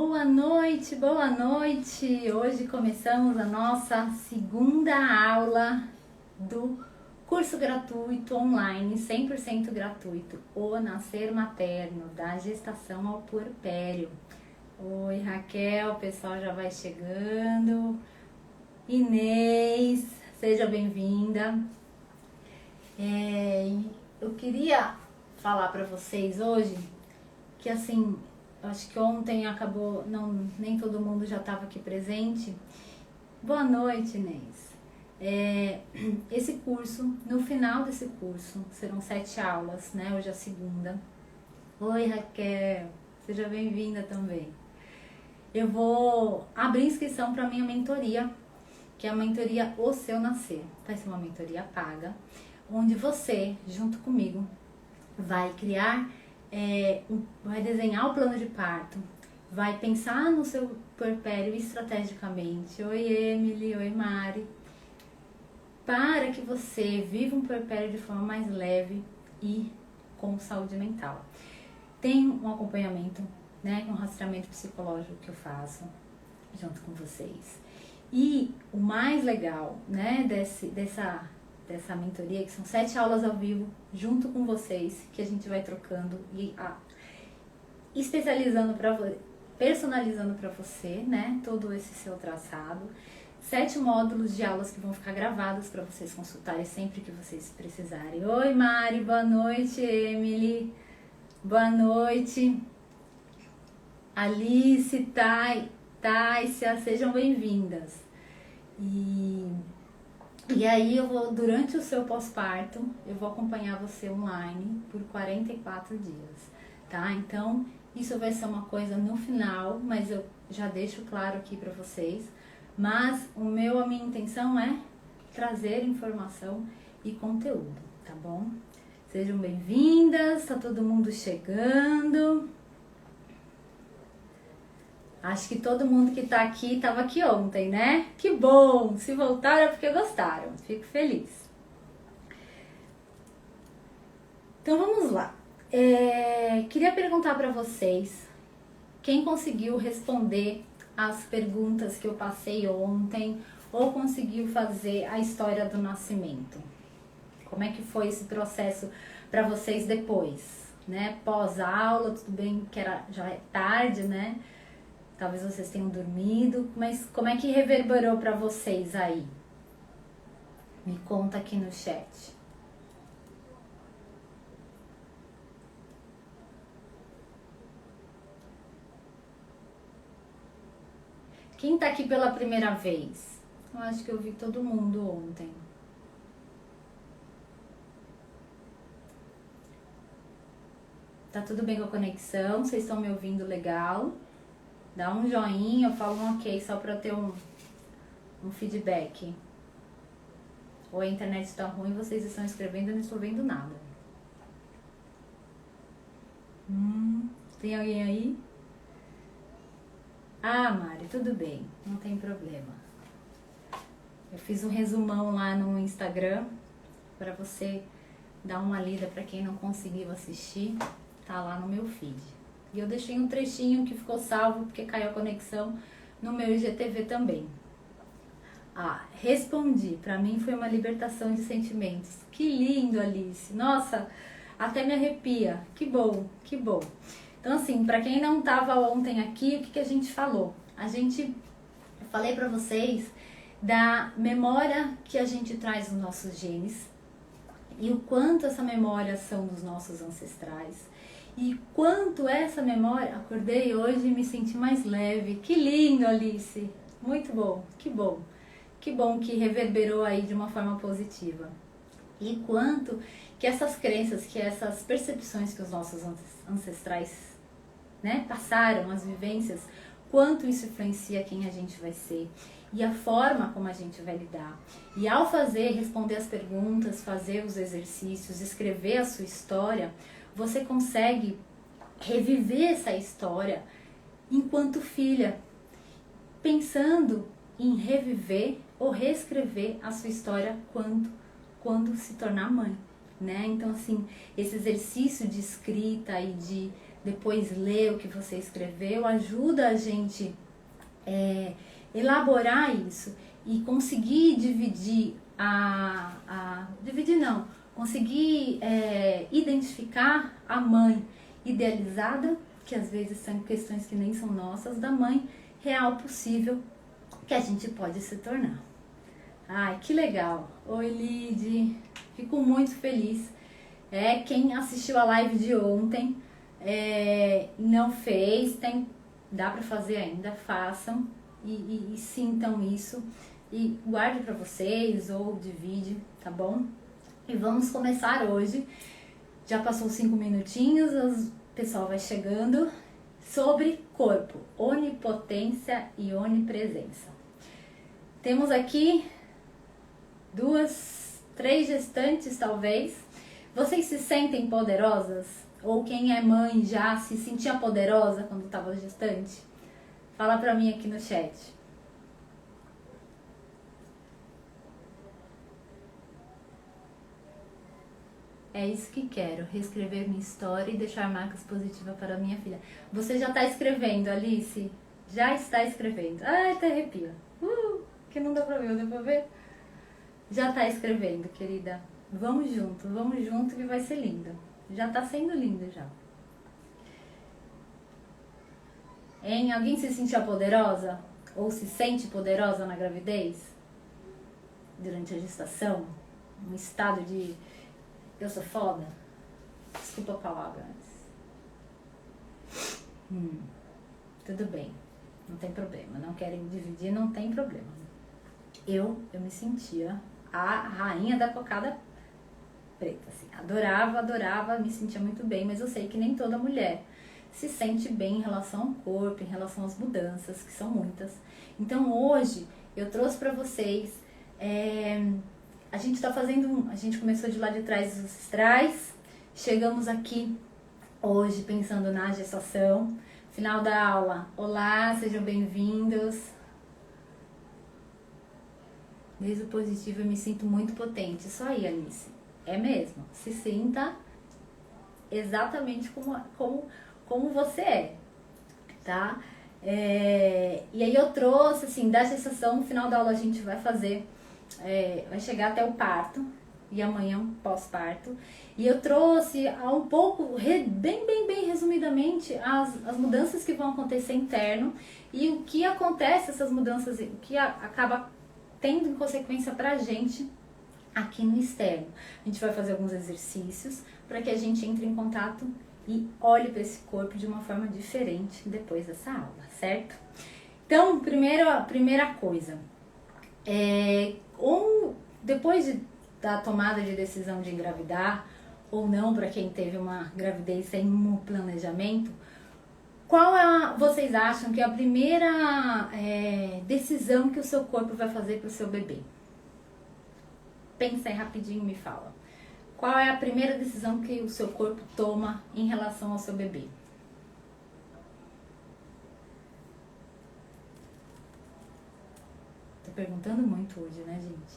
Boa noite, boa noite! Hoje começamos a nossa segunda aula do curso gratuito online, 100% gratuito, O Nascer Materno, da gestação ao puerpério. Oi Raquel, o pessoal já vai chegando. Inês, seja bem-vinda. Eu queria falar para vocês hoje que assim, acho que ontem acabou, nem todo mundo já estava aqui presente. Boa noite, Inês. Esse curso, no final desse curso, serão 7 aulas, né? Hoje é a segunda. Oi, Raquel, seja bem-vinda também. Eu vou abrir inscrição para a minha mentoria, que é a mentoria O Seu Nascer. Vai ser uma mentoria paga, onde você, junto comigo, vai criar, vai desenhar o plano de parto, vai pensar no seu puerpério estrategicamente. Oi, Emily, oi, Mari. Para que você viva um puerpério de forma mais leve e com saúde mental. Tem um acompanhamento, né, um rastreamento psicológico que eu faço junto com vocês. E o mais legal, né, dessa mentoria, que são 7 aulas ao vivo, junto com vocês, que a gente vai trocando e personalizando para você, né, todo esse seu traçado. 7 módulos de aulas que vão ficar gravados para vocês consultarem sempre que vocês precisarem. Oi, Mari, boa noite. Emily, boa noite. Alice, Tássia, sejam bem-vindas. E aí eu vou, durante o seu pós-parto, eu vou acompanhar você online por 44 dias, tá? Então, isso vai ser uma coisa no final, mas eu já deixo claro aqui pra vocês. Mas a minha intenção é trazer informação e conteúdo, tá bom? Sejam bem-vindas, tá todo mundo chegando. Acho que todo mundo que tá aqui estava aqui ontem, né? Que bom! Se voltaram é porque gostaram. Fico feliz. Então vamos lá. Queria perguntar para vocês quem conseguiu responder as perguntas que eu passei ontem ou conseguiu fazer a história do nascimento. Como é que foi esse processo para vocês depois, né? Pós-aula, tudo bem que já é tarde, né? Talvez vocês tenham dormido, mas como é que reverberou para vocês aí? Me conta aqui no chat. Quem tá aqui pela primeira vez? Eu acho que eu vi todo mundo ontem. Tá tudo bem com a conexão? Vocês estão me ouvindo legal? Dá um joinha, eu falo um ok, só pra eu ter um feedback. Ou a internet está ruim, vocês estão escrevendo e eu não estou vendo nada. Tem alguém aí? Ah, Mari, tudo bem, não tem problema. Eu fiz um resumão lá no Instagram pra você dar uma lida pra quem não conseguiu assistir. Tá lá no meu feed. E eu deixei um trechinho que ficou salvo porque caiu a conexão no meu IGTV também. Respondi. Pra mim foi uma libertação de sentimentos. Que lindo, Alice. Nossa, até me arrepia. Que bom, que bom. Então assim, pra quem não tava ontem aqui, o que a gente falou? Eu falei pra vocês da memória que a gente traz nos nossos genes e o quanto essa memória são dos nossos ancestrais. E quanto essa memória, acordei hoje e me senti mais leve. Que lindo, Alice! Muito bom, que bom. Que bom que reverberou aí de uma forma positiva. E quanto que essas crenças, que essas percepções que os nossos ancestrais, né, passaram, as vivências, quanto isso influencia quem a gente vai ser e a forma como a gente vai lidar. E ao responder as perguntas, fazer os exercícios, escrever a sua história, você consegue reviver essa história enquanto filha, pensando em reviver ou reescrever a sua história quando se tornar mãe, né? Então, assim, esse exercício de escrita e de depois lê o que você escreveu, ajuda a gente elaborar isso e conseguir dividir conseguir identificar a mãe idealizada, que às vezes são questões que nem são nossas, da mãe real possível que a gente pode se tornar. Ai, que legal! Oi, Lid, fico muito feliz. Quem assistiu a live de ontem não fez, dá para fazer ainda, façam e sintam isso e guarde para vocês ou divide, tá bom? E vamos começar hoje. Já passou 5 minutinhos, o pessoal vai chegando. Sobre corpo, onipotência e onipresença. Temos aqui 2, 3 gestantes talvez. Vocês se sentem poderosas? Ou quem é mãe já se sentia poderosa quando estava gestante? Fala pra mim aqui no chat. É isso que quero, reescrever minha história e deixar marcas positivas para minha filha. Você já está escrevendo, Alice? Já está escrevendo. Ai, até arrepia. Que não dá pra ver, dá pra ver? Já está escrevendo, querida. Vamos junto que vai ser linda. Já está sendo linda já. Alguém se sentia poderosa? Ou se sente poderosa na gravidez? Durante a gestação? Um estado de... eu sou foda? Desculpa a palavra. Tudo bem. Não tem problema. Não querem dividir, não tem problema. Eu me sentia a rainha da cocada preta, assim. Adorava, me sentia muito bem, mas eu sei que nem toda mulher se sente bem em relação ao corpo, em relação às mudanças, que são muitas. Então hoje eu trouxe pra vocês... a gente começou de lá de trás dos ancestrais, chegamos aqui hoje pensando na gestação, final da aula. Olá, sejam bem-vindos. Desde o positivo eu me sinto muito potente. Isso aí, Alice. É mesmo. Se sinta exatamente como você é, tá? E aí eu trouxe, assim, da gestação, no final da aula a gente vai fazer... vai chegar até o parto e amanhã pós-parto, e eu trouxe um pouco, bem resumidamente, as mudanças que vão acontecer interno e o que acontece, essas mudanças, o que acaba tendo em consequência pra gente aqui no externo. A gente vai fazer alguns exercícios para que a gente entre em contato e olhe para esse corpo de uma forma diferente depois dessa aula, certo? Então, primeira coisa, depois da tomada de decisão de engravidar ou não, para quem teve uma gravidez sem um planejamento, vocês acham que é a primeira decisão que o seu corpo vai fazer para o seu bebê? Pensa aí rapidinho e me fala. Qual é a primeira decisão que o seu corpo toma em relação ao seu bebê? Tô perguntando muito hoje, né, gente?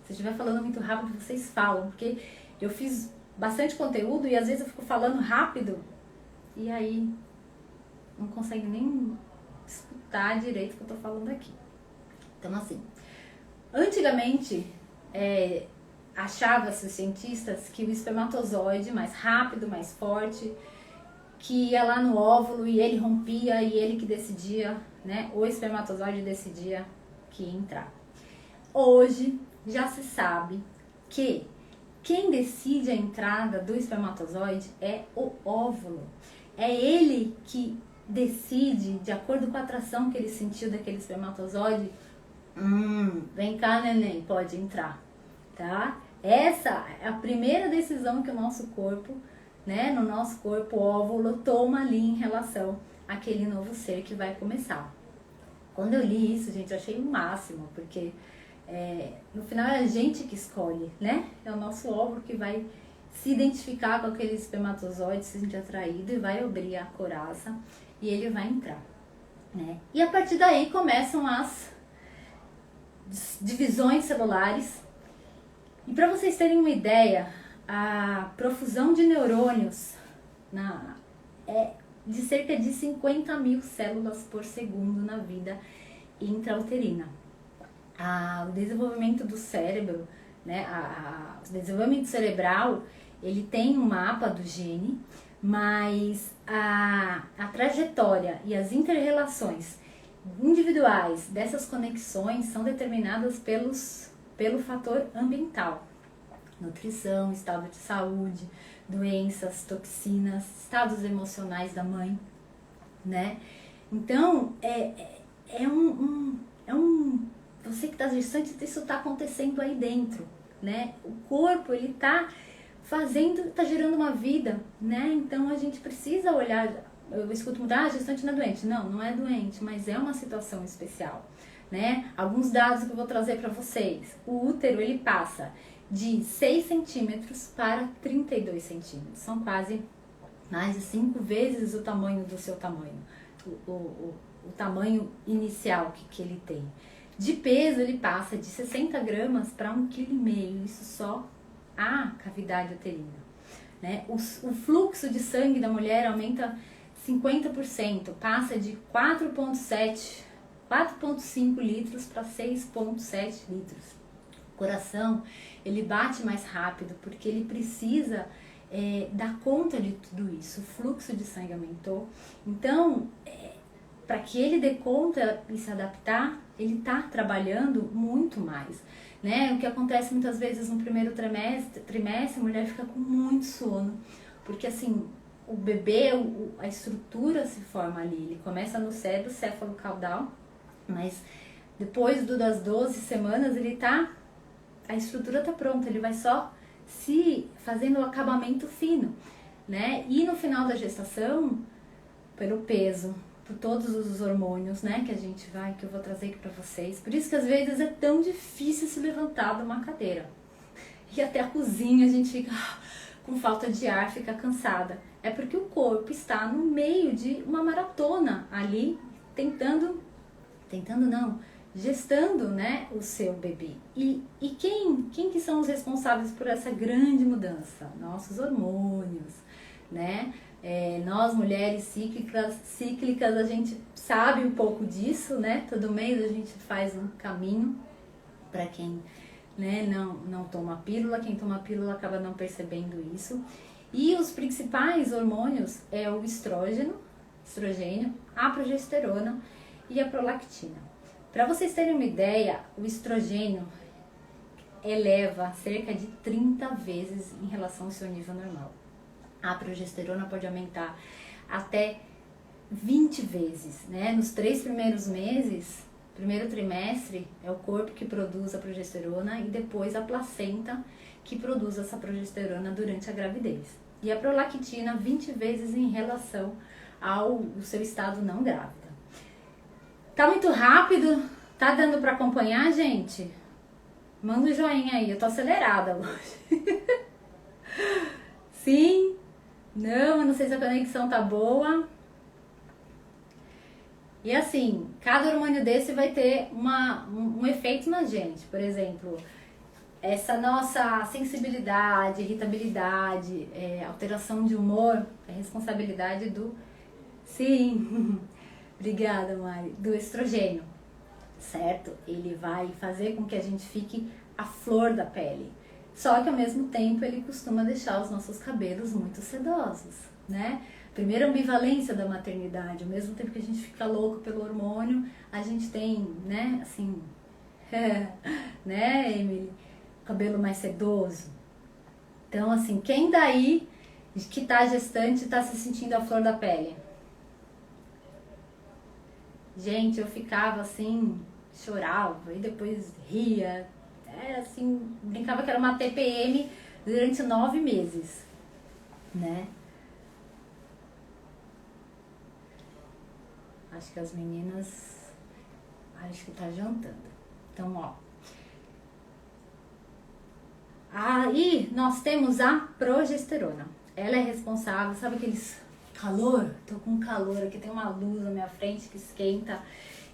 Se eu estiver falando muito rápido, vocês falam, porque eu fiz bastante conteúdo e às vezes eu fico falando rápido e aí não consegue nem escutar direito o que eu tô falando aqui. Então, assim, antigamente achava-se os cientistas que o espermatozoide mais rápido, mais forte, que ia lá no óvulo e ele rompia e ele que decidia, né? O espermatozoide decidia que ia entrar. Hoje já se sabe que quem decide a entrada do espermatozoide é o óvulo. É ele que decide, de acordo com a atração que ele sentiu daquele espermatozoide, vem cá, neném, pode entrar, tá? Essa é a primeira decisão que o nosso corpo, né, no nosso corpo, o óvulo toma ali em relação àquele novo ser que vai começar. Quando eu li isso, gente, eu achei o máximo, porque no final é a gente que escolhe, né? É o nosso óvulo que vai se identificar com aquele espermatozoide, se sentir atraído e vai abrir a coraça e ele vai entrar, né? E a partir daí começam as divisões celulares. E para vocês terem uma ideia, a profusão de neurônios é de cerca de 50 mil células por segundo na vida intrauterina. O desenvolvimento do cérebro, né, o desenvolvimento cerebral, ele tem um mapa do gene, mas a trajetória e as interrelações individuais dessas conexões são determinadas pelo fator ambiental. Nutrição, estado de saúde, doenças, toxinas, estados emocionais da mãe, né? Então, você que está gestante, isso está acontecendo aí dentro, né? O corpo, ele está gerando uma vida, né? Então, a gente precisa olhar. Eu escuto muito, gestante não é doente. Não, não é doente, mas é uma situação especial, né? Alguns dados que eu vou trazer para vocês. O útero, ele passa de 6 centímetros para 32 centímetros. São quase mais de 5 vezes o tamanho do seu tamanho, o tamanho inicial que ele tem. De peso, ele passa de 60 gramas para 1,5 kg, isso só a cavidade uterina, né? O fluxo de sangue da mulher aumenta 50%, passa de 4,5 litros para 6,7 litros. O coração, ele bate mais rápido porque ele precisa dar conta de tudo isso. O fluxo de sangue aumentou. Então, para que ele dê conta e se adaptar, ele está trabalhando muito mais, né? O que acontece muitas vezes no primeiro trimestre, a mulher fica com muito sono, porque assim, o bebê, a estrutura se forma ali, ele começa no cérebro céfalo-caudal, mas depois das 12 semanas a estrutura está pronta, ele vai só se fazendo o acabamento fino, né? E no final da gestação, pelo peso, por todos os hormônios, né, que eu vou trazer aqui pra vocês. Por isso que às vezes é tão difícil se levantar de uma cadeira. E até a cozinha a gente fica com falta de ar, fica cansada. É porque o corpo está no meio de uma maratona ali, gestando, né, o seu bebê. E quem que são os responsáveis por essa grande mudança? Nossos hormônios, né? Nós, mulheres cíclicas, a gente sabe um pouco disso, né? Todo mês a gente faz um caminho para quem, né, não toma pílula. Quem toma pílula acaba não percebendo isso. E os principais hormônios é o estrogênio, a progesterona e a prolactina. Para vocês terem uma ideia, o estrogênio eleva cerca de 30 vezes em relação ao seu nível normal. A progesterona pode aumentar até 20 vezes, né? Nos 3 primeiros meses, primeiro trimestre, é o corpo que produz a progesterona e depois a placenta que produz essa progesterona durante a gravidez. E a prolactina 20 vezes em relação ao seu estado não grávida. Tá muito rápido? Tá dando para acompanhar, gente? Manda um joinha aí, eu tô acelerada hoje. Sim? Não, eu não sei se a conexão tá boa. E assim, cada hormônio desse vai ter um efeito na gente. Por exemplo, essa nossa sensibilidade, irritabilidade, alteração de humor, é responsabilidade do... Sim, obrigada, Mari. Do estrogênio, certo? Ele vai fazer com que a gente fique à flor da pele. Só que ao mesmo tempo ele costuma deixar os nossos cabelos muito sedosos, né? Primeira ambivalência da maternidade, ao mesmo tempo que a gente fica louco pelo hormônio, a gente tem, né, assim, né, Emily, cabelo mais sedoso. Então, assim, quem daí que tá gestante tá se sentindo a flor da pele? Gente, eu ficava assim, chorava e depois ria. Assim, brincava que era uma TPM durante 9 meses, né? Acho que as meninas, acho que tá jantando. Então, ó. Aí nós temos a progesterona. Ela é responsável, sabe aqueles calor? Tô com calor, aqui tem uma luz na minha frente que esquenta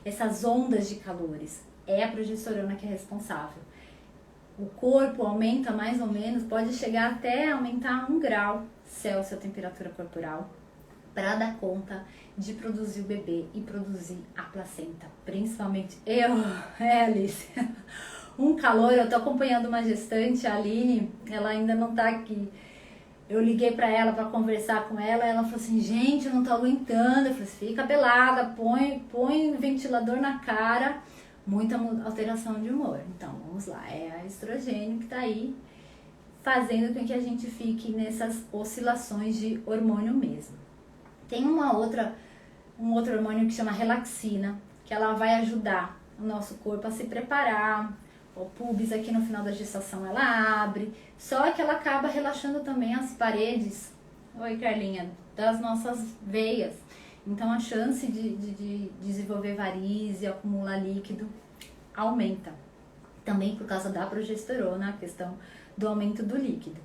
essas ondas de calores. É a progesterona que é responsável. o corpo aumenta mais ou menos, pode chegar até aumentar 1 grau Celsius a temperatura corporal para dar conta de produzir o bebê e produzir a placenta. Principalmente Alice. Um calor, eu tô acompanhando uma gestante, a Aline, ela ainda não tá aqui. Eu liguei pra ela pra conversar com ela, ela falou assim, gente, eu não tô aguentando. Eu falei, fica pelada, põe ventilador na cara, muita alteração de humor. Então, vamos lá, é a estrogênio que tá aí fazendo com que a gente fique nessas oscilações de hormônio mesmo. Tem um outro hormônio que chama relaxina, que ela vai ajudar o nosso corpo a se preparar. O pubis aqui no final da gestação ela abre, só que ela acaba relaxando também as paredes, oi Carlinha, das nossas veias. Então a chance de desenvolver varizes e acumular líquido aumenta. Também por causa da progesterona, a questão do aumento do líquido.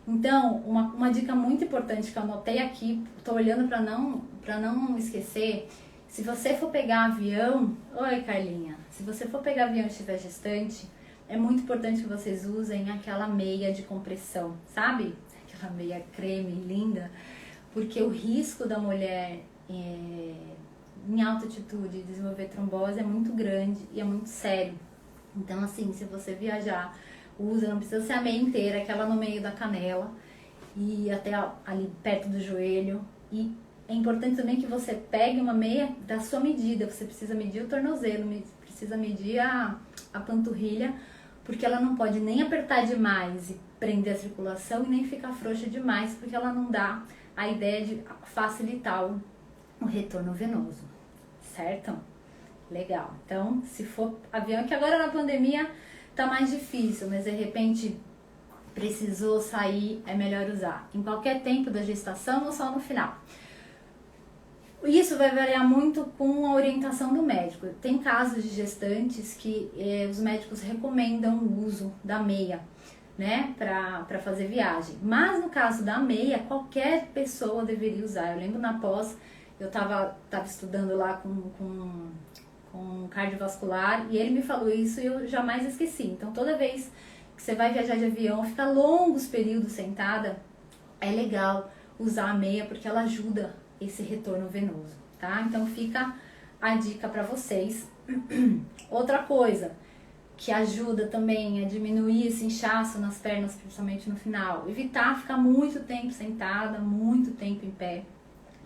Então, uma dica muito importante que eu anotei aqui, estou olhando para não esquecer, se você for pegar avião, oi Carlinha, se você for pegar avião e estiver gestante, é muito importante que vocês usem aquela meia de compressão, sabe? Aquela meia creme linda, porque o risco da mulher em alta altitude desenvolver trombose é muito grande e é muito sério. Então, assim, se você viajar, usa, não precisa ser a meia inteira, aquela no meio da canela e até ali perto do joelho. E é importante também que você pegue uma meia da sua medida, você precisa medir o tornozelo, precisa medir a panturrilha, porque ela não pode nem apertar demais e prender a circulação e nem ficar frouxa demais, porque ela não dá a ideia de facilitar o retorno venoso, certo? Legal. Então, se for avião, que agora na pandemia tá mais difícil, mas de repente precisou sair, é melhor usar. Em qualquer tempo da gestação ou só no final. Isso vai variar muito com a orientação do médico. Tem casos de gestantes que os médicos recomendam o uso da meia, né, para fazer viagem. Mas no caso da meia, qualquer pessoa deveria usar. Eu lembro na pós, eu tava estudando lá com cardiovascular e ele me falou isso e eu jamais esqueci. Então toda vez que você vai viajar de avião, ficar longos períodos sentada, é legal usar a meia porque ela ajuda esse retorno venoso, tá? Então fica a dica para vocês. Outra coisa que ajuda também a diminuir esse inchaço nas pernas, principalmente no final, evitar ficar muito tempo sentada, muito tempo em pé,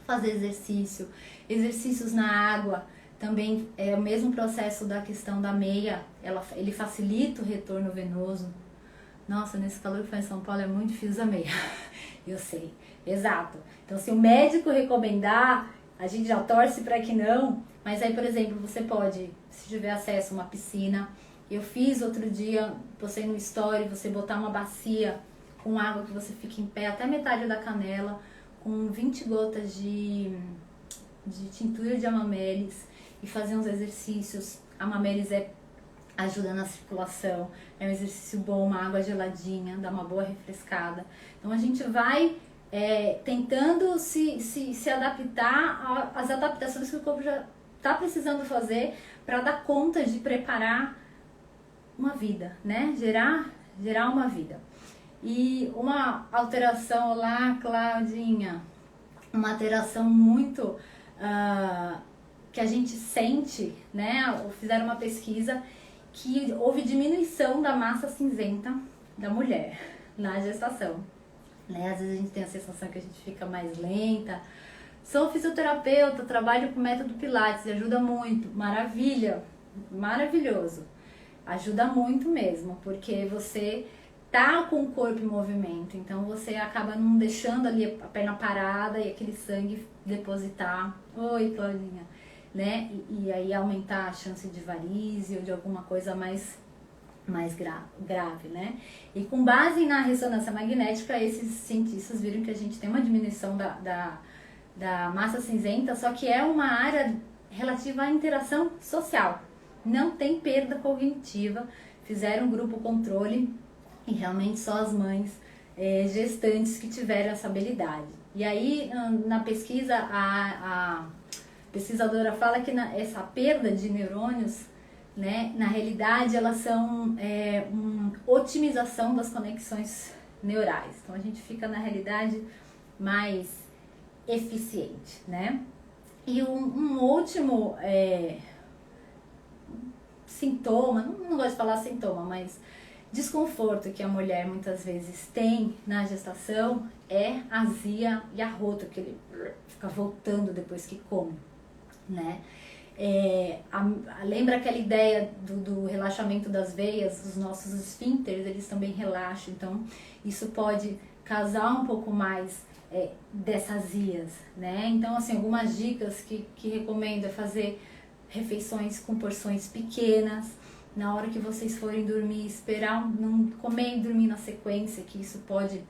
fazer exercícios na água, também é o mesmo processo da questão da meia, ele facilita o retorno venoso. Nossa, nesse calor que faz em São Paulo é muito difícil usar meia, eu sei, exato. Então se o médico recomendar, a gente já torce para que não, mas aí, por exemplo, você pode, se tiver acesso a uma piscina, eu fiz outro dia, postei no story, você botar uma bacia com água que você fica em pé até metade da canela, com 20 gotas de tintura de amamelis e fazer uns exercícios. A amamelis ajuda na circulação, é um exercício bom, uma água geladinha, dá uma boa refrescada. Então a gente vai tentando se adaptar às adaptações que o corpo já está precisando fazer para dar conta de preparar uma vida, né? Gerar uma vida. E uma alteração lá, Claudinha, uma alteração muito que a gente sente, né? Fizeram uma pesquisa que houve diminuição da massa cinzenta da mulher na gestação, né? Às vezes a gente tem a sensação que a gente fica mais lenta. Sou fisioterapeuta, trabalho com método Pilates, ajuda muito, maravilha, maravilhoso, ajuda muito mesmo, porque você tá com o corpo em movimento, então você acaba não deixando ali a perna parada e aquele sangue depositar, oi Claudinha, né? E aí aumentar a chance de varize ou de alguma coisa mais grave, né? E com base na ressonância magnética, esses cientistas viram que a gente tem uma diminuição da massa cinzenta, só que é uma área relativa à interação social, não tem perda cognitiva. Fizeram um grupo controle e realmente só as mães gestantes que tiveram essa habilidade. E aí, na pesquisa, a pesquisadora fala que essa perda de neurônios né? Na realidade, elas são uma otimização das conexões neurais. Então, a gente fica, na realidade, mais eficiente, né? E um último sintoma, não gosto de falar sintoma, mas desconforto que a mulher muitas vezes tem na gestação é a azia e arroto, que ele fica voltando depois que come, né? Lembra aquela ideia do relaxamento das veias, os nossos esfíncteres, eles também relaxam, então isso pode causar um pouco mais dessas azias, né? Então, assim, algumas dicas que recomendo é fazer refeições com porções pequenas, na hora que vocês forem dormir, esperar não comer e dormir na sequência, que isso pode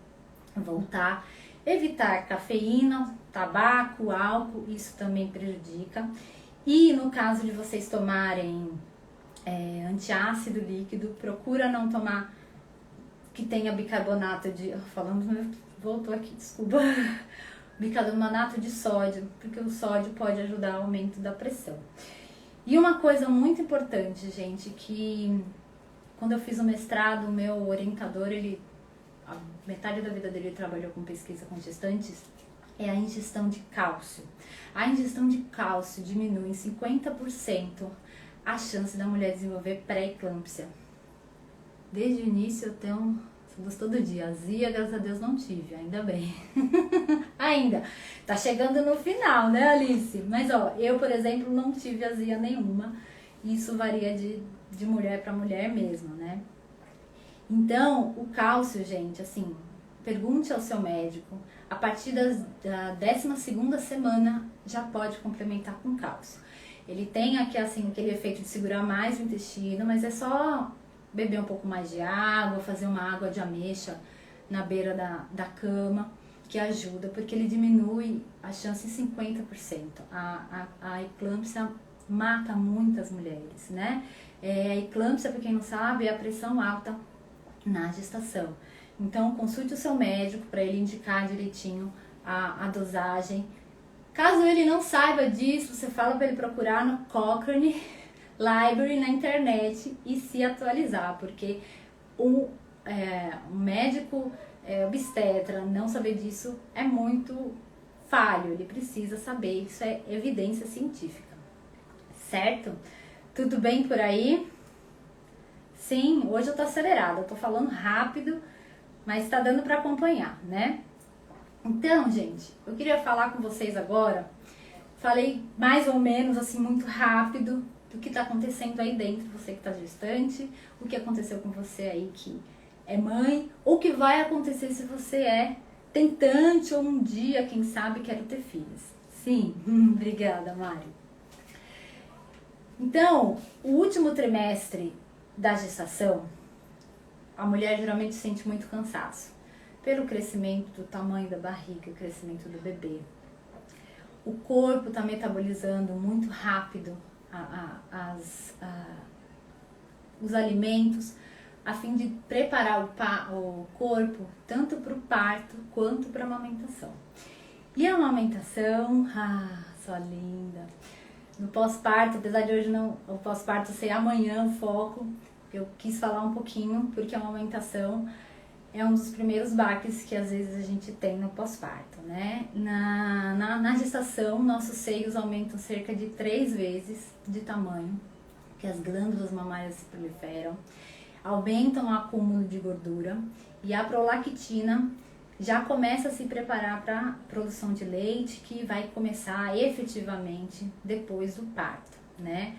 voltar. Evitar cafeína, tabaco, álcool, isso também prejudica. E no caso de vocês tomarem antiácido líquido, procura não tomar que tenha bicarbonato de... voltou aqui, desculpa. Bicarbonato de sódio, porque o sódio pode ajudar ao aumento da pressão. E uma coisa muito importante, gente, que quando eu fiz o mestrado, o meu orientador, a metade da vida dele trabalhou com pesquisa com gestantes, é a ingestão de cálcio. A ingestão de cálcio diminui em 50% a chance da mulher desenvolver pré-eclâmpsia. Desde o início eu tenho todo dia. Azia, graças a Deus, não tive, ainda bem. Ainda. Tá chegando no final, né, Alice? Mas, ó, eu, por exemplo, não tive azia nenhuma. Isso varia de mulher para mulher mesmo, né? Então, o cálcio, gente, assim, pergunte ao seu médico. A partir da 12ª semana, já pode complementar com cálcio. Ele tem aqui, assim, aquele efeito de segurar mais o intestino, mas é só beber um pouco mais de água, fazer uma água de ameixa na beira da cama, que ajuda, porque ele diminui a chance em 50%. A eclâmpsia mata muitas mulheres, né? A eclâmpsia, para quem não sabe, é a pressão alta na gestação. Então, consulte o seu médico para ele indicar direitinho a dosagem. Caso ele não saiba disso, você fala para ele procurar no Cochrane Library na internet e se atualizar, porque um médico obstetra não saber disso é muito falho, ele precisa saber, isso é evidência científica, certo? Tudo bem por aí? Sim, hoje eu tô acelerada, eu tô falando rápido, mas tá dando para acompanhar, né? Então, gente, eu queria falar com vocês agora, falei mais ou menos assim muito rápido do que está acontecendo aí dentro, você que está gestante, o que aconteceu com você aí que é mãe, ou o que vai acontecer se você é tentante ou um dia, quem sabe, quer ter filhos. Sim, obrigada, Mari. Então, o último trimestre da gestação, a mulher geralmente sente muito cansaço, pelo crescimento do tamanho da barriga, crescimento do bebê. O corpo está metabolizando muito rápido os alimentos, a fim de preparar o corpo tanto para o parto quanto para a amamentação. E a amamentação, sua linda, no pós-parto, apesar de hoje o pós-parto ser amanhã o foco, eu quis falar um pouquinho, porque a amamentação é um dos primeiros baques que às vezes a gente tem no pós-parto, né? Na gestação, nossos seios aumentam cerca de 3 vezes de tamanho, que as glândulas mamárias se proliferam, aumentam o acúmulo de gordura e a prolactina já começa a se preparar para a produção de leite, que vai começar efetivamente depois do parto, né?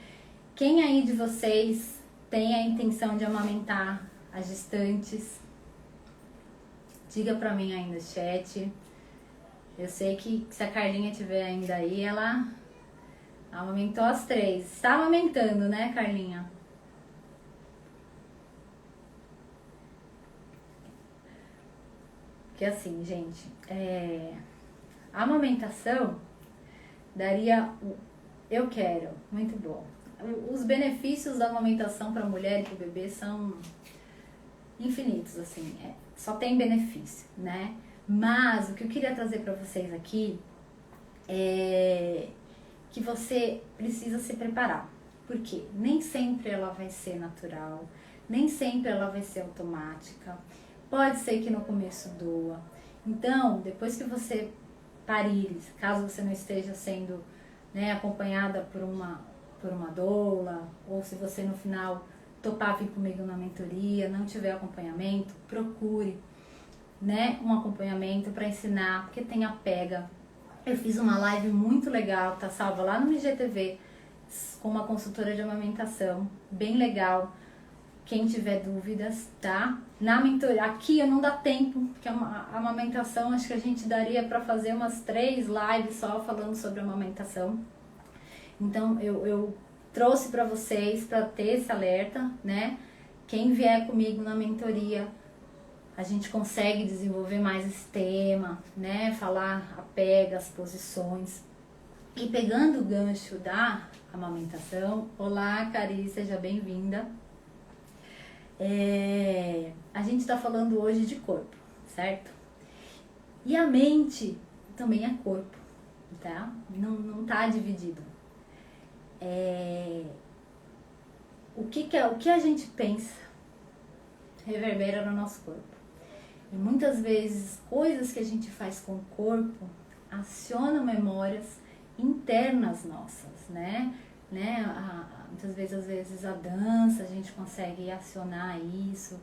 Quem aí de vocês tem a intenção de amamentar as gestantes? Diga pra mim aí no chat. Eu sei que se a Carlinha estiver ainda aí, ela amamentou as 3. Está amamentando, né, Carlinha? Porque assim, gente, a amamentação daria... Eu quero, muito bom. Os benefícios da amamentação para a mulher e para o bebê são infinitos, assim, só tem benefício, né? Mas o que eu queria trazer para vocês aqui é que você precisa se preparar. Porque nem sempre ela vai ser natural, nem sempre ela vai ser automática. Pode ser que no começo doa. Então, depois que você parir, caso você não esteja sendo, né, acompanhada por uma doula, ou se você no final topar vir comigo na mentoria, não tiver acompanhamento, procure, né, um acompanhamento para ensinar, porque tem a pega. Eu fiz uma live muito legal, tá salva lá no IGTV, com uma consultora de amamentação, bem legal. Quem tiver dúvidas, tá? Na mentoria, aqui eu não dá tempo, porque a amamentação, acho que a gente daria para fazer umas 3 lives só falando sobre amamentação. Então eu trouxe para vocês, para ter esse alerta, né? Quem vier comigo na mentoria, a gente consegue desenvolver mais esse tema, né? Falar a pega, as posições. E pegando o gancho da amamentação, olá, Cari, seja bem-vinda. A gente está falando hoje de corpo, certo? E a mente também é corpo, tá? Não tá dividido. O que a gente pensa reverbera no nosso corpo. E muitas vezes coisas que a gente faz com o corpo acionam memórias internas nossas, né? Muitas vezes, às vezes a dança, a gente consegue acionar isso.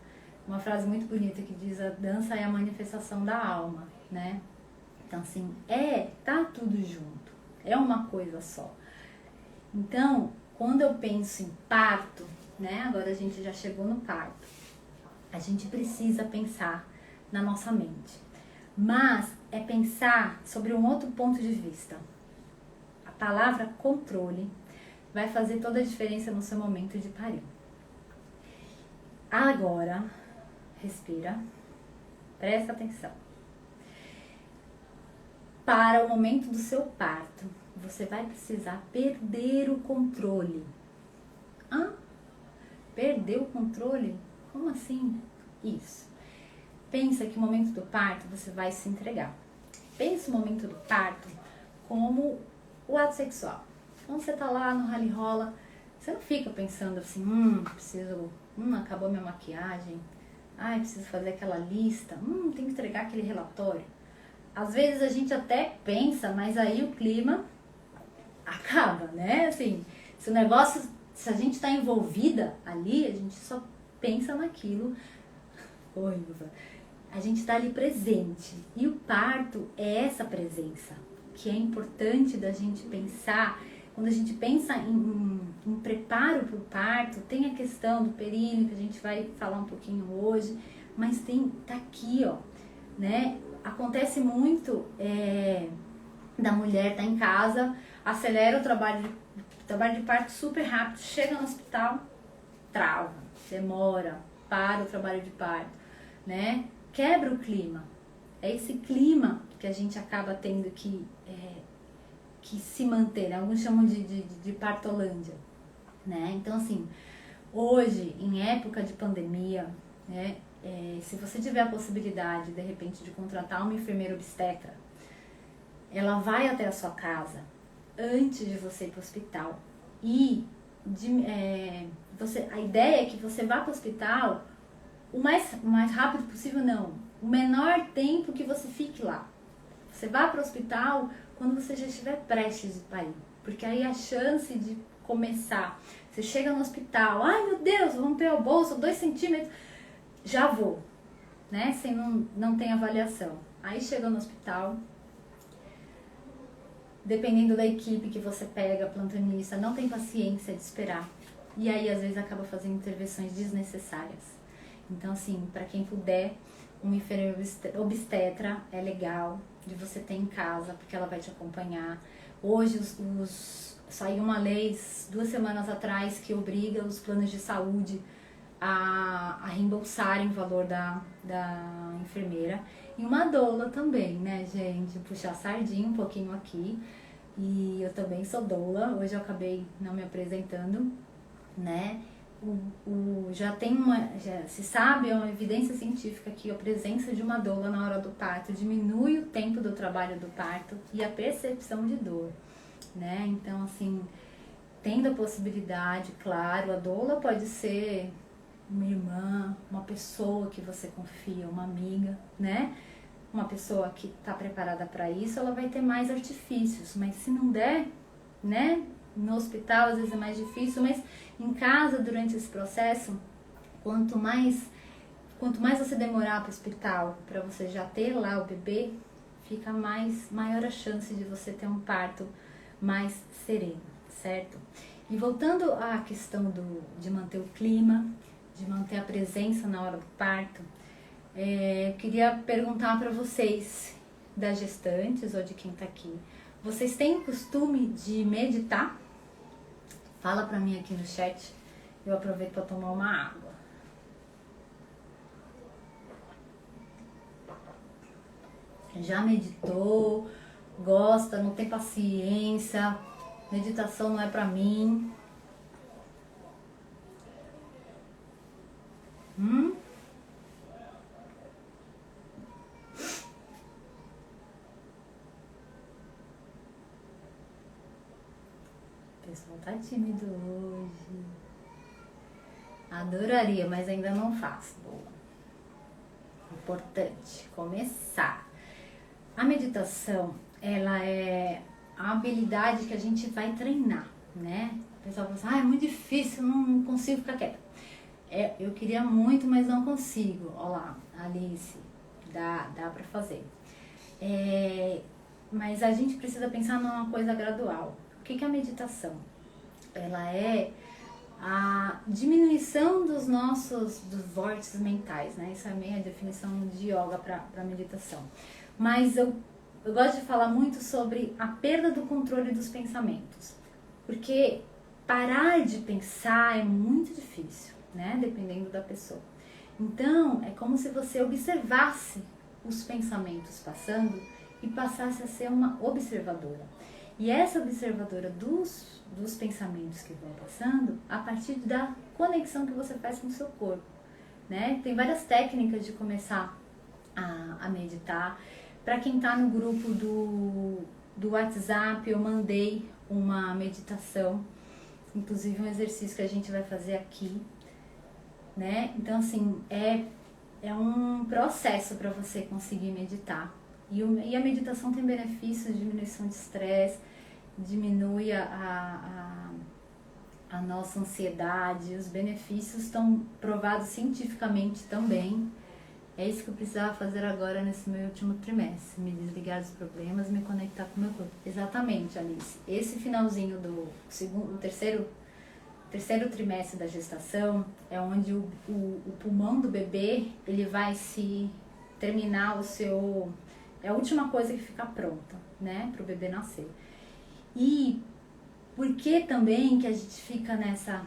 Uma frase muito bonita que diz: a dança é a manifestação da alma, né? Então, assim, tá tudo junto, é uma coisa só. Então, quando eu penso em parto, né? Agora a gente já chegou no parto. A gente precisa pensar na nossa mente. Mas é pensar sobre um outro ponto de vista. A palavra controle vai fazer toda a diferença no seu momento de parir. Agora, respira, presta atenção. Para o momento do seu parto, você vai precisar perder o controle. Perder o controle? Como assim? Isso. Pensa que no momento do parto você vai se entregar. Pensa o momento do parto como o ato sexual. Quando você tá lá no rally rola, você não fica pensando assim, acabou minha maquiagem, preciso fazer aquela lista, tem que entregar aquele relatório. Às vezes a gente até pensa, mas aí o clima acaba, né? Assim, se a gente tá envolvida ali, a gente só pensa naquilo. A gente tá ali presente. E o parto é essa presença, que é importante da gente pensar. Quando a gente pensa em preparo para o parto, tem a questão do períneo, que a gente vai falar um pouquinho hoje, mas tá aqui, ó, né? Acontece muito da mulher tá em casa, acelera o trabalho de parto super rápido, chega no hospital, trava, demora, para o trabalho de parto, né? Quebra o clima. É esse clima que a gente acaba tendo que se manter, né? Alguns chamam de partolândia, né? Então, assim, hoje, em época de pandemia, né? Se você tiver a possibilidade, de repente, de contratar uma enfermeira obstetra, ela vai até a sua casa antes de você ir para o hospital. E a ideia é que você vá para o hospital o mais rápido possível, não. O menor tempo que você fique lá. Você vá para o hospital quando você já estiver prestes a parir. Porque aí a chance de começar, você chega no hospital, ai meu Deus, rompeu a bolsa, 2 centímetros, já vou, né? Sem não tem avaliação. Aí chega no hospital, dependendo da equipe que você pega, plantonista, não tem paciência de esperar. E aí às vezes acaba fazendo intervenções desnecessárias. Então, assim, para quem puder, uma enfermeira obstetra é legal de você ter em casa, porque ela vai te acompanhar. Hoje saiu uma lei 2 semanas atrás que obriga os planos de saúde a reembolsarem o valor da enfermeira. E uma doula também, né, gente? Puxar sardinha um pouquinho aqui. E eu também sou doula, hoje eu acabei não me apresentando, né? Já se sabe, é uma evidência científica que a presença de uma doula na hora do parto diminui o tempo do trabalho do parto e a percepção de dor, né? Então, assim, tendo a possibilidade, claro, a doula pode ser uma irmã, uma pessoa que você confia, uma amiga, né? Uma pessoa que está preparada para isso, ela vai ter mais artifícios, mas se não der, né? No hospital às vezes é mais difícil, mas em casa, durante esse processo, quanto mais você demorar para o hospital, para você já ter lá o bebê, fica maior a chance de você ter um parto mais sereno, certo? E voltando à questão de manter o clima, de manter a presença na hora do parto, eu queria perguntar para vocês, das gestantes ou de quem está aqui, vocês têm o costume de meditar? Fala para mim aqui no chat, eu aproveito para tomar uma água. Já meditou? Gosta? Não tem paciência? Meditação não é pra mim? O pessoal tá tímido hoje. Adoraria, mas ainda não faço. Boa. Importante começar. A meditação, ela é a habilidade que a gente vai treinar, né? O pessoal fala assim, é muito difícil, não consigo ficar quieta. Eu queria muito, mas não consigo. Olha lá, Alice, dá pra fazer. Mas a gente precisa pensar numa coisa gradual. O que é a meditação? Ela é a diminuição dos vórtices mentais, né? Essa é a minha definição de yoga para meditação. Mas eu gosto de falar muito sobre a perda do controle dos pensamentos. Porque parar de pensar é muito difícil, né? Dependendo da pessoa. Então, é como se você observasse os pensamentos passando e passasse a ser uma observadora. E essa observadora dos pensamentos que vão passando a partir da conexão que você faz com o seu corpo, né? Tem várias técnicas de começar a meditar. Para quem está no grupo do WhatsApp, eu mandei uma meditação, inclusive um exercício que a gente vai fazer aqui, né? Então, assim, é um processo para você conseguir meditar. E a meditação tem benefícios de diminuição de estresse, diminui a nossa ansiedade, os benefícios estão provados cientificamente também. É isso que eu precisava fazer agora nesse meu último trimestre, me desligar dos problemas e me conectar com o meu corpo. Exatamente, Alice. Esse finalzinho do terceiro trimestre da gestação é onde o pulmão do bebê, ele vai se terminar é a última coisa que fica pronta, né, para o bebê nascer. E por que também que a gente fica nessa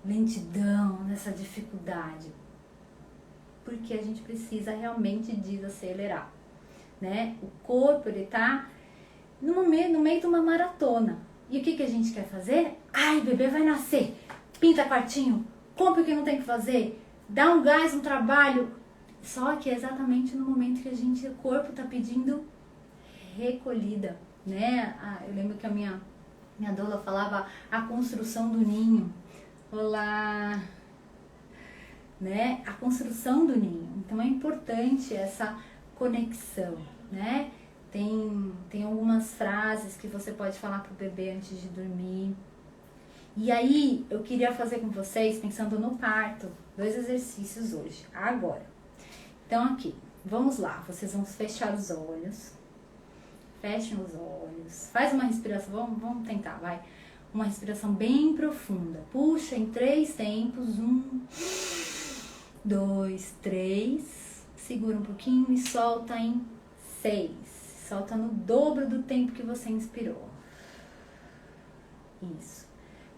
lentidão, nessa dificuldade? Porque a gente precisa realmente desacelerar, né? O corpo, ele tá no meio de uma maratona. E o que a gente quer fazer? Ai, bebê vai nascer, pinta quartinho, compra o que não tem que fazer, dá um gás no trabalho. Só que é exatamente no momento que o corpo tá pedindo recolhida, né? Eu lembro que a minha doula falava a construção do ninho. Olá! Né? A construção do ninho. Então é importante essa conexão, né? Tem algumas frases que você pode falar pro bebê antes de dormir. E aí eu queria fazer com vocês, pensando no parto, 2 exercícios hoje, agora. Então aqui, vamos lá, vocês vão fechar os olhos. Fechem os olhos. Faz uma respiração, vamos tentar, vai. Uma respiração bem profunda. Puxa em 3 tempos, 1, 2, 3, segura um pouquinho e solta em 6. Solta no dobro do tempo que você inspirou. Isso.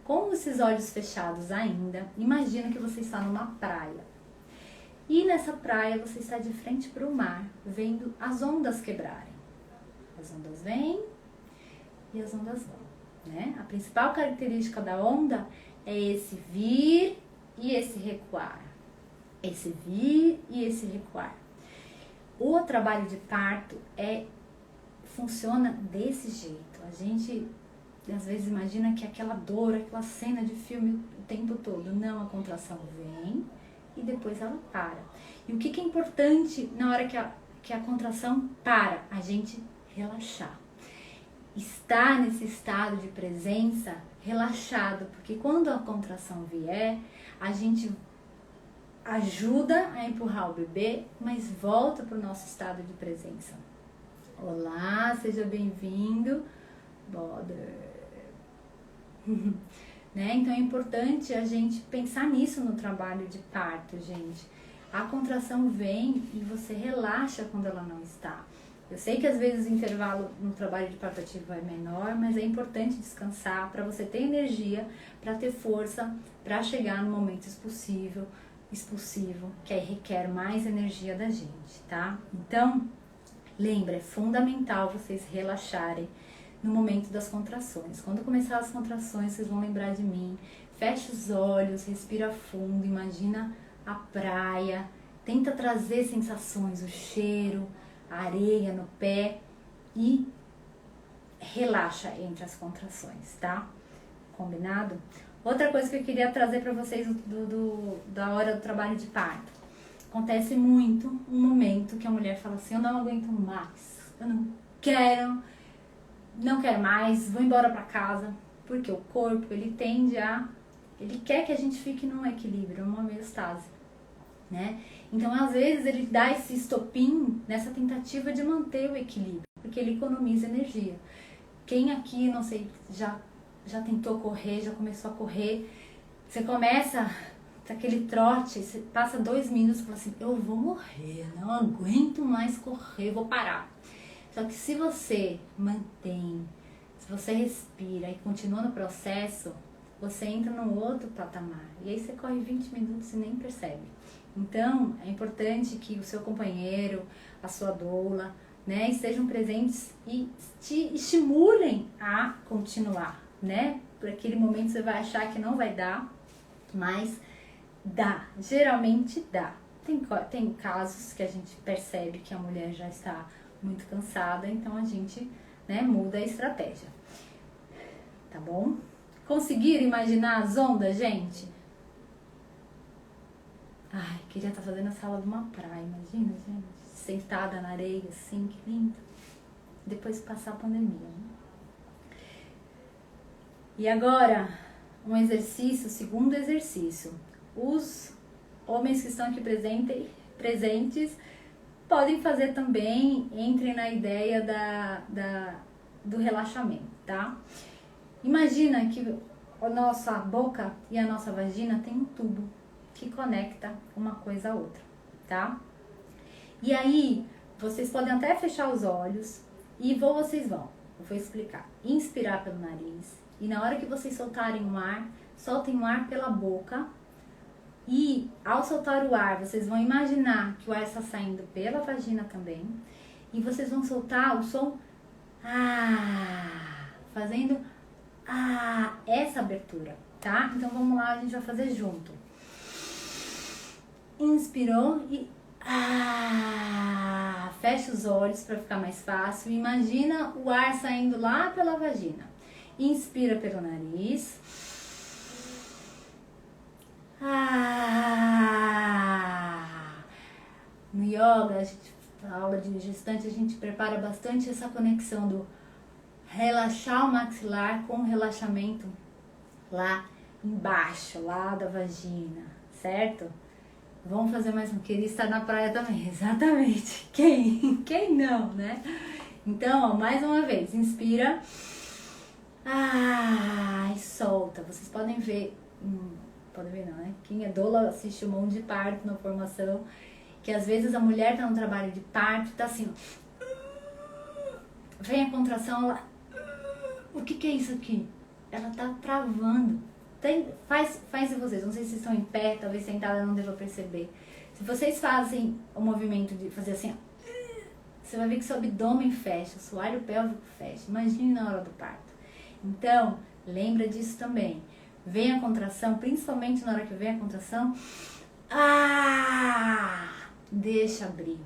Com esses olhos fechados ainda, imagina que você está numa praia. E nessa praia você está de frente para o mar, vendo as ondas quebrarem. As ondas vêm e as ondas vão, né? A principal característica da onda é esse vir e esse recuar. Esse vir e esse recuar. O trabalho de parto funciona desse jeito. A gente às vezes imagina que é aquela dor, aquela cena de filme o tempo todo. Não, a contração vem e depois ela para. E o que é importante na hora que a contração para? A gente relaxar. Estar nesse estado de presença relaxado, porque quando a contração vier, a gente ajuda a empurrar o bebê, mas volta para o nosso estado de presença. Olá, seja bem-vindo, Boder. Né? Então é importante a gente pensar nisso no trabalho de parto, gente. A contração vem e você relaxa quando ela não está. Eu sei que às vezes o intervalo no trabalho de parto ativo é menor, mas é importante descansar para você ter energia, para ter força, para chegar no momento expulsivo, que aí requer mais energia da gente, tá? Então, lembra, é fundamental vocês relaxarem no momento das contrações. Quando começar as contrações, vocês vão lembrar de mim. Fecha os olhos, respira fundo, imagina a praia, tenta trazer sensações, o cheiro, a areia no pé e relaxa entre as contrações, tá? Combinado? Outra coisa que eu queria trazer para vocês da hora do trabalho de parto. Acontece muito um momento que a mulher fala assim, eu não aguento mais, eu não quero mais, vou embora para casa, porque o corpo, ele quer que a gente fique num equilíbrio, numa homeostase, né? Então, às vezes, ele dá esse estopim nessa tentativa de manter o equilíbrio, porque ele economiza energia. Quem aqui, não sei, já tentou correr, já começou a correr, você começa aquele trote, você passa 2 minutos e fala assim, eu vou morrer, não aguento mais correr, vou parar. Só que se você mantém, se você respira e continua no processo, você entra num outro patamar. E aí você corre 20 minutos e nem percebe. Então, é importante que o seu companheiro, a sua doula, né, estejam presentes e te estimulem a continuar, né? Por aquele momento você vai achar que não vai dar, mas dá, geralmente dá. Tem casos que a gente percebe que a mulher já está muito cansada, então a gente, né, muda a estratégia. Tá bom? Conseguiram imaginar as ondas, gente? Ai, queria estar fazendo a sala de uma praia, imagina, gente, sentada na areia, assim, que lindo. Depois passar a pandemia, né? E agora, um exercício, segundo exercício. Os homens que estão aqui presentes podem fazer também, entrem na ideia do relaxamento, tá? Imagina que a nossa boca e a nossa vagina tem um tubo que conecta uma coisa a outra, tá? E aí, vocês podem até fechar os olhos e vocês vão, eu vou explicar. Inspirar pelo nariz e na hora que vocês soltarem o ar, soltem o ar pela boca e ao soltar o ar, vocês vão imaginar que o ar está saindo pela vagina também e vocês vão soltar o som fazendo essa abertura, tá? Então vamos lá, a gente vai fazer junto. Inspirou e fecha os olhos para ficar mais fácil. Imagina o ar saindo lá pela vagina. Inspira pelo nariz. No yoga, na aula de gestante, a gente prepara bastante essa conexão do relaxar o maxilar com o relaxamento lá embaixo, lá da vagina, certo? Vamos fazer mais um. Queria estar na praia também, exatamente. Quem não, né? Então, ó, mais uma vez, inspira. E solta. Vocês podem ver, podem ver não, né? Quem é doula assiste um monte de parto na formação, que às vezes a mulher tá no trabalho de parto, tá assim, ó. Vem a contração, ela... O que é isso aqui? Ela tá travando. Faz vocês, não sei se estão em pé, talvez sentada não deva perceber. Se vocês fazem o movimento de fazer assim, ó, você vai ver que seu abdômen fecha, o assoalho pélvico fecha. Imagine na hora do parto. Então, lembra disso também. Vem a contração, principalmente na hora que vem a contração, deixa abrir,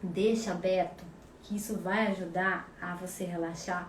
deixa aberto, que isso vai ajudar a você relaxar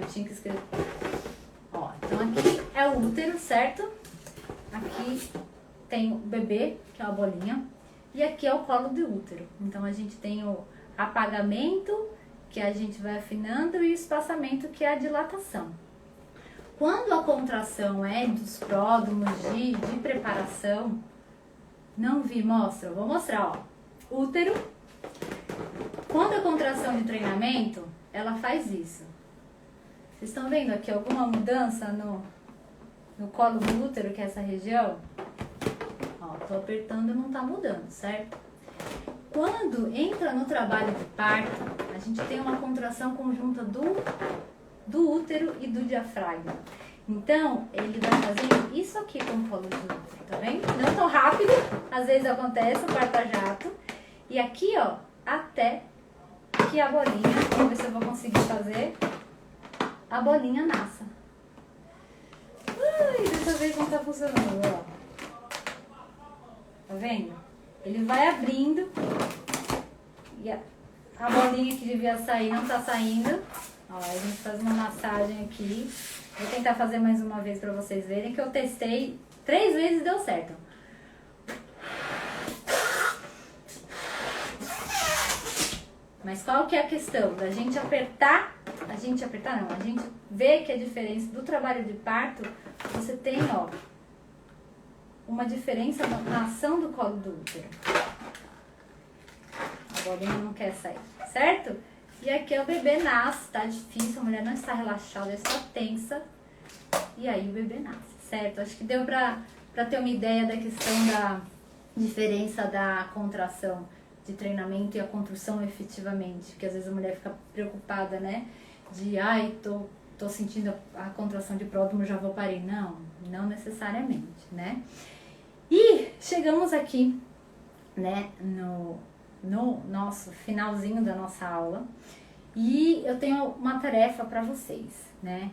Eu tinha que escrever. Ó, então aqui é o útero, certo? Aqui tem o bebê, que é a bolinha. E aqui é o colo do útero. Então a gente tem o apagamento, que a gente vai afinando, e o espaçamento, que é a dilatação. Quando a contração é dos pródromos de preparação, não vi, mostra, vou mostrar, ó. Útero. Quando a contração de treinamento, ela faz isso. Vocês estão vendo aqui alguma mudança no colo do útero, que é essa região? Ó, tô apertando e não tá mudando, certo? Quando entra no trabalho de parto, a gente tem uma contração conjunta do útero e do diafragma. Então, ele vai fazendo isso aqui com o colo do útero, tá vendo? Não tão rápido, às vezes acontece o parto-jato. E aqui, ó, até que a bolinha, vamos ver se eu vou conseguir fazer, a bolinha nasça. Dessa vez não tá funcionando, ó. Tá vendo? Ele vai abrindo e a bolinha que devia sair não tá saindo. Ó, a gente faz uma massagem aqui. Vou tentar fazer mais uma vez pra vocês verem que eu testei 3 vezes e deu certo. Mas qual que é a questão? Da gente apertar, a gente vê que a diferença do trabalho de parto, você tem, ó, uma diferença na ação do colo do útero. A bolinha não quer sair, certo? E aqui o bebê nasce, tá difícil, a mulher não está relaxada, está tensa. E aí o bebê nasce, certo? Acho que deu pra ter uma ideia da questão da diferença da contração de treinamento e a construção efetivamente. Porque às vezes a mulher fica preocupada, né? De, ai, tô sentindo a contração de pródromo, já vou parir. Não necessariamente, né? E chegamos aqui, né, no nosso finalzinho da nossa aula. E eu tenho uma tarefa para vocês, né?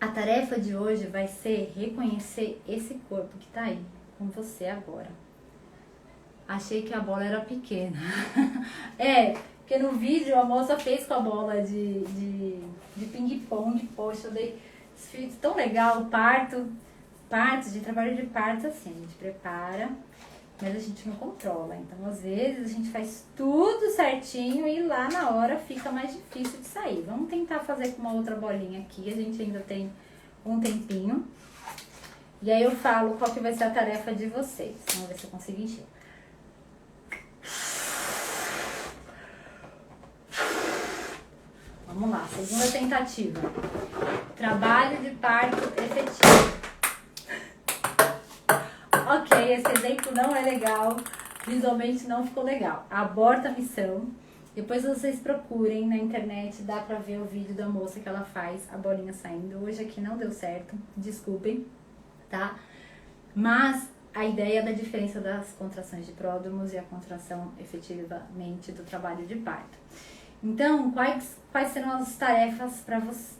A tarefa de hoje vai ser reconhecer esse corpo que tá aí com você agora. Achei que a bola era pequena. Porque no vídeo a moça fez com a bola de ping-pong. Poxa, eu dei esse vídeo tão legal. Partos de trabalho de parto, assim, a gente prepara, mas a gente não controla. Então, às vezes, a gente faz tudo certinho e lá na hora fica mais difícil de sair. Vamos tentar fazer com uma outra bolinha aqui, a gente ainda tem um tempinho. E aí eu falo qual que vai ser a tarefa de vocês. Vamos ver se eu consigo encher. Vamos lá, segunda tentativa. Trabalho de parto efetivo. Ok, esse exemplo não é legal, visualmente não ficou legal. Aborta a missão. Depois vocês procurem na internet, dá pra ver o vídeo da moça que ela faz, a bolinha saindo. Hoje aqui não deu certo, desculpem, tá? Mas a ideia da diferença das contrações de pródromos e a contração efetivamente do trabalho de parto. Então, quais serão as tarefas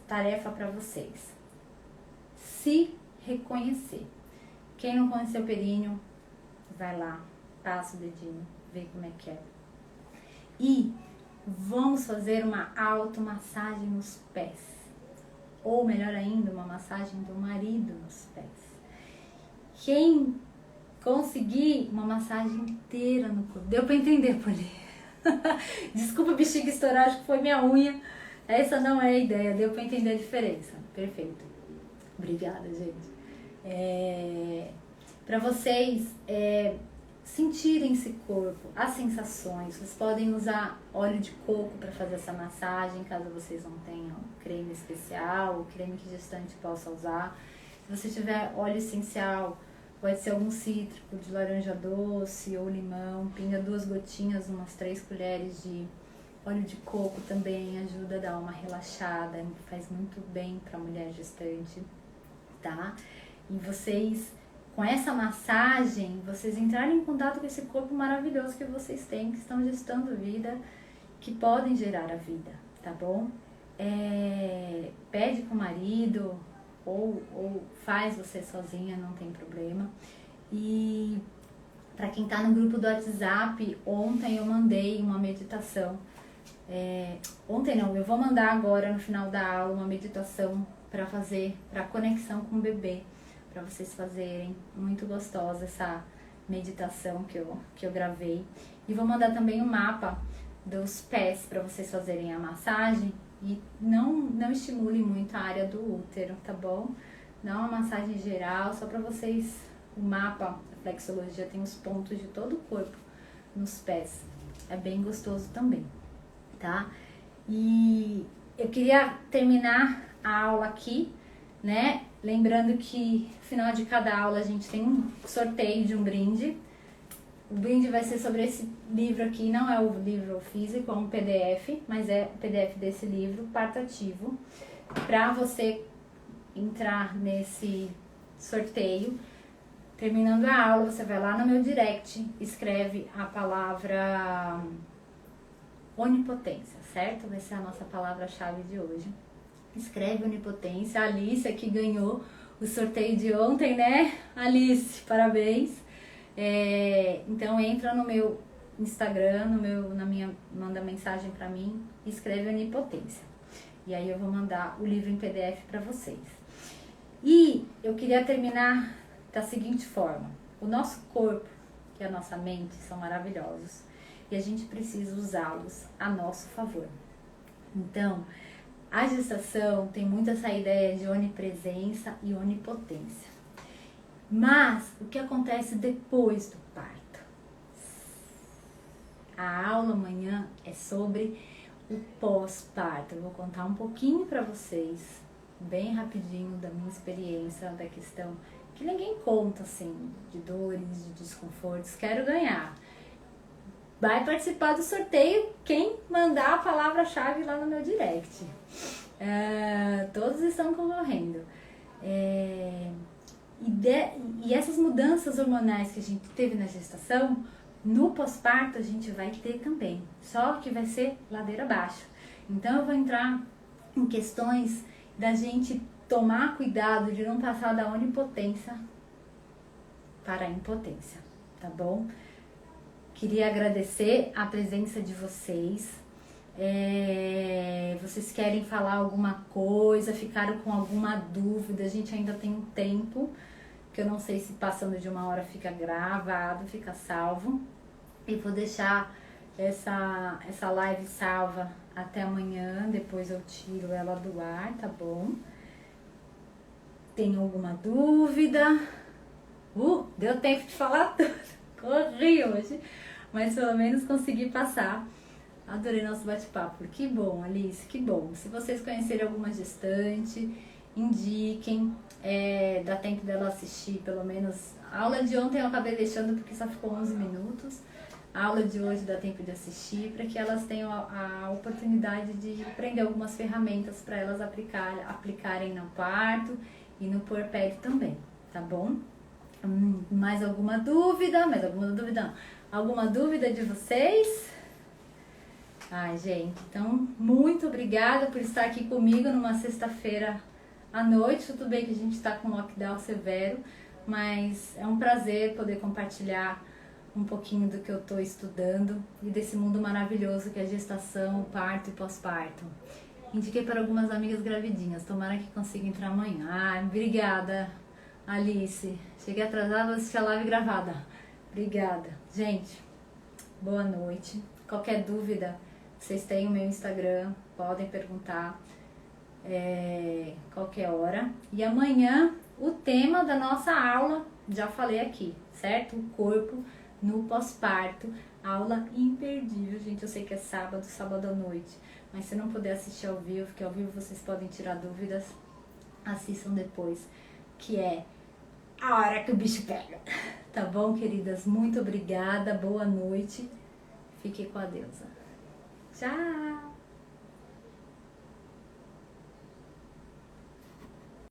tarefa para vocês? Se reconhecer. Quem não conheceu o períneo, vai lá, passa o dedinho, vê como é que é. E vamos fazer uma automassagem nos pés. Ou melhor ainda, uma massagem do marido nos pés. Quem conseguir uma massagem inteira no corpo. Deu pra entender, Poli? Desculpa, bexiga estourar, acho que foi minha unha. Essa não é a ideia, deu pra entender a diferença. Perfeito. Obrigada, gente. Para vocês sentirem esse corpo, as sensações. Vocês podem usar óleo de coco para fazer essa massagem, caso vocês não tenham creme especial, ou creme que gestante possa usar. Se você tiver óleo essencial, pode ser algum cítrico de laranja doce ou limão, pinga 2 gotinhas, umas 3 colheres de óleo de coco também, ajuda a dar uma relaxada, faz muito bem para mulher gestante, tá? E vocês, com essa massagem, vocês entrarem em contato com esse corpo maravilhoso que vocês têm, que estão gestando vida, que podem gerar a vida, tá bom? Pede com o marido, ou faz você sozinha, não tem problema. E para quem tá no grupo do WhatsApp, ontem eu mandei uma meditação Ontem não, eu vou mandar agora no final da aula uma meditação para fazer, para conexão com o bebê, para vocês fazerem. Muito gostosa essa meditação que eu gravei. E vou mandar também um mapa dos pés para vocês fazerem a massagem e não estimule muito a área do útero, tá bom? Dá uma massagem geral, só para vocês, o mapa, a flexologia tem os pontos de todo o corpo nos pés. É bem gostoso também, tá? E eu queria terminar a aula aqui, né? Lembrando que no final de cada aula a gente tem um sorteio de um brinde. O brinde vai ser sobre esse livro aqui, não é o livro físico, é um PDF, mas é o PDF desse livro, Parto Ativo, para você entrar nesse sorteio. Terminando a aula, você vai lá no meu direct, escreve a palavra onipotência, certo? Vai ser a nossa palavra-chave de hoje. Escreve onipotência. A Alice que ganhou o sorteio de ontem, né? Alice, parabéns! Então entra no meu Instagram, manda mensagem pra mim, escreve onipotência. E aí eu vou mandar o livro em PDF pra vocês. E eu queria terminar da seguinte forma: o nosso corpo e a nossa mente são maravilhosos e a gente precisa usá-los a nosso favor. Então, a gestação tem muito essa ideia de onipresença e onipotência. Mas o que acontece depois do parto? A aula amanhã é sobre o pós-parto. Eu vou contar um pouquinho para vocês, bem rapidinho, da minha experiência, da questão que ninguém conta, assim, de dores, de desconfortos. Quero ganhar. Vai participar do sorteio quem mandar a palavra-chave lá no meu direct. Todos estão concorrendo. E essas mudanças hormonais que a gente teve na gestação, no pós-parto a gente vai ter também. Só que vai ser ladeira abaixo. Então eu vou entrar em questões da gente tomar cuidado de não passar da onipotência para a impotência, tá bom? Queria agradecer a presença de vocês. Vocês querem falar alguma coisa, ficaram com alguma dúvida? A gente ainda tem um tempo, que eu não sei se passando de 1 hora fica gravado, fica salvo. E vou deixar essa live salva até amanhã, depois eu tiro ela do ar, tá bom? Tem alguma dúvida? Deu tempo de falar tudo. Corri hoje, mas pelo menos consegui passar. Adorei nosso bate-papo. Que bom, Alice, que bom. Se vocês conhecerem alguma gestante, indiquem. Dá tempo dela assistir, pelo menos. A aula de ontem eu acabei deixando porque só ficou 11 minutos. A aula de hoje dá tempo de assistir para que elas tenham a oportunidade de aprender algumas ferramentas para elas aplicarem no parto e no puerpério também, tá bom? Mais alguma dúvida? Alguma dúvida de vocês? Ai, gente, então muito obrigada por estar aqui comigo numa sexta-feira à noite. Tudo bem que a gente está com um lockdown severo, mas é um prazer poder compartilhar um pouquinho do que eu estou estudando e desse mundo maravilhoso que é a gestação, o parto e pós-parto. Indiquei para algumas amigas gravidinhas, tomara que consiga entrar amanhã. Ai, obrigada, Alice. Cheguei atrasada, vou assistir a live gravada. Obrigada. Gente, boa noite. Qualquer dúvida, vocês têm o meu Instagram, podem perguntar qualquer hora. E amanhã, o tema da nossa aula, já falei aqui, certo? O corpo no pós-parto. Aula imperdível, gente. Eu sei que é sábado à noite. Mas se não puder assistir ao vivo, porque ao vivo vocês podem tirar dúvidas, assistam depois, que é a hora que o bicho pega. Tá bom, queridas? Muito obrigada, boa noite. Fique com a deusa. Tchau!